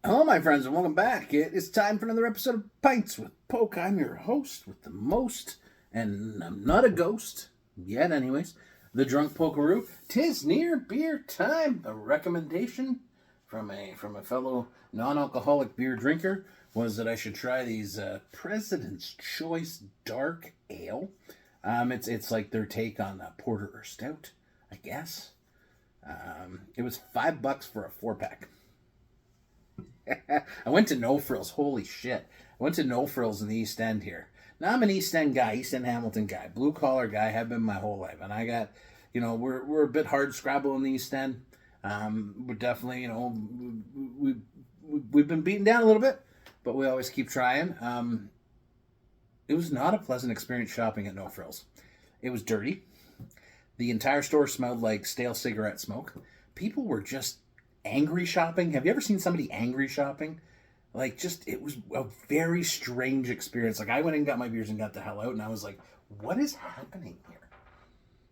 Hello, my friends, and welcome back. It is time for another episode of Pints with Poke. I'm your host with the most, and I'm not a ghost yet, anyways. The Drunk Pokeroo. 'Tis near beer time. A recommendation from a fellow non-alcoholic beer drinker was that I should try these President's Choice Dark Ale. It's like their take on porter or stout, I guess. It was $5 for a 4-pack. I went to No Frills. Holy shit. I went to No Frills in the East End here. Now, I'm an East End guy, East End Hamilton guy, blue collar guy, have been my whole life. And I got, we're a bit hard scrabble in the East End. We're definitely, we've been beaten down a little bit, but we always keep trying. It was not a pleasant experience shopping at No Frills. It was dirty. The entire store smelled like stale cigarette smoke. People were just angry shopping. Have you ever seen somebody angry shopping? It was a very strange experience. Like, I went and got my beers and got the hell out, and I was like, what is happening here?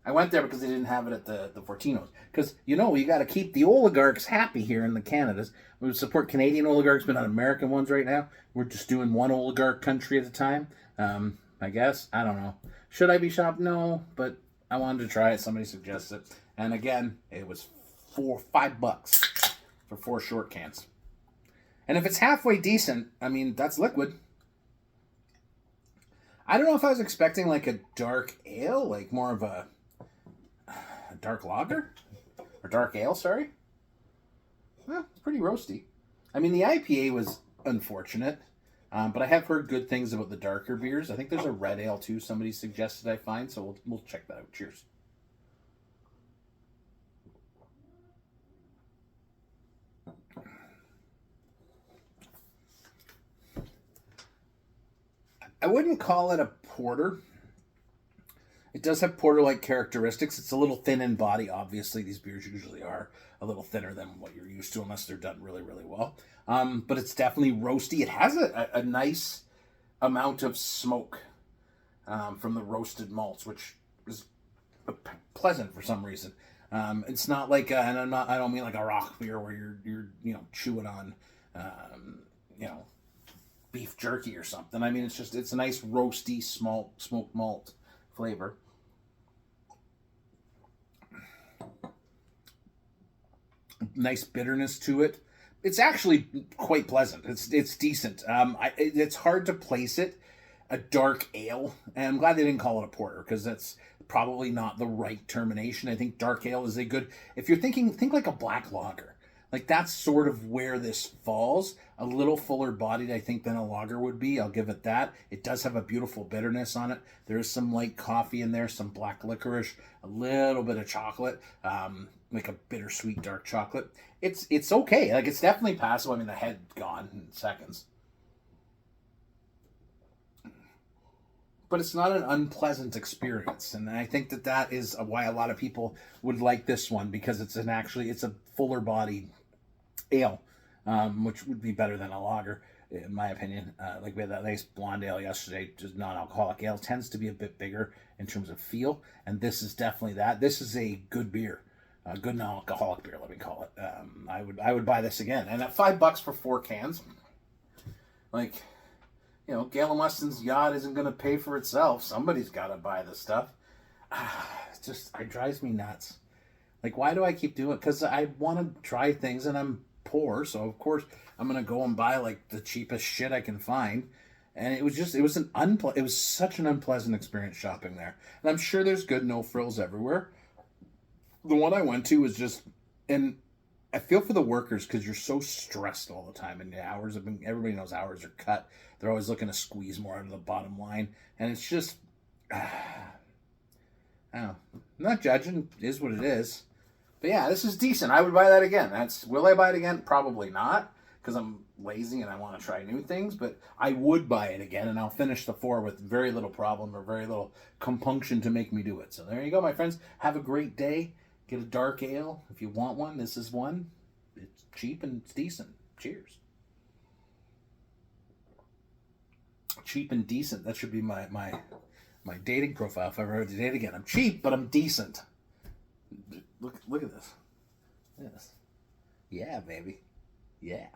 I went there because they didn't have it at the Fortinos. Because, you got to keep the oligarchs happy here in the Canadas. We support Canadian oligarchs, but not American ones right now. We're just doing one oligarch country at a time. I guess. I don't know. Should I be shopping? No, but I wanted to try it. Somebody suggested it. And again, it was $5 for 4 short cans. And if it's halfway decent, I mean, that's liquid. I don't know if I was expecting like a dark ale, like more of a dark lager? Or dark ale, sorry. Well, it's pretty roasty. I mean, the IPA was unfortunate, but I have heard good things about the darker beers. I think there's a red ale too somebody suggested I find, so we'll check that out. Cheers. I wouldn't call it a porter. It does have porter-like characteristics. It's a little thin in body. Obviously, these beers usually are a little thinner than what you're used to, unless they're done really, really well. But it's definitely roasty. It has a nice amount of smoke from the roasted malts, which is pleasant for some reason. It's not like, I don't mean like a rock beer where you're chewing on, you know, beef jerky or something. I mean, it's a nice roasty smoked malt flavor. Nice bitterness to it. It's actually quite pleasant. It's decent. It's hard to place it. A dark ale, and I'm glad they didn't call it a porter because that's probably not the right termination. I think dark ale is a good. If you're thinking, think like a black lager. Like, that's sort of where this falls. A little fuller bodied, I think, than a lager would be. I'll give it that. It does have a beautiful bitterness on it. There is some light coffee in there, some black licorice, a little bit of chocolate, like a bittersweet dark chocolate. It's okay. Like, it's definitely passable. I mean, the head gone in seconds. But it's not an unpleasant experience, and I think that is why a lot of people would like this one, because it's a fuller bodied ale, which would be better than a lager in my opinion. Like, we had that nice blonde ale yesterday, just non-alcoholic ale, tends to be a bit bigger in terms of feel, and this is definitely that. This is a good beer, a good non-alcoholic beer, let me call it. I would buy this again, and at $5 for 4 cans, like, Galen Weston's yacht isn't going to pay for itself. Somebody's got to buy this stuff. It drives me nuts. Like, why do I keep doing it? Because I want to try things, and I'm poor, so of course I'm going to go and buy like the cheapest shit I can find. And it was such an unpleasant experience shopping there. And I'm sure there's good No Frills everywhere. The one I went to was just, and I feel for the workers because you're so stressed all the time, and the hours have been. Everybody knows hours are cut. They're always looking to squeeze more out of the bottom line, and it's just, I don't know. I'm not judging. It is what it is. But yeah, this is decent. I would buy that again. Will I buy it again? Probably not, because I'm lazy and I want to try new things. But I would buy it again, and I'll finish the 4 with very little problem or very little compunction to make me do it. So there you go, my friends. Have a great day. Get a dark ale if you want one. This is one. It's cheap and it's decent. Cheers. Cheap and decent. That should be my dating profile if I ever had to date again. I'm cheap, but I'm decent. Look at this. Yes. Yeah, baby. Yeah.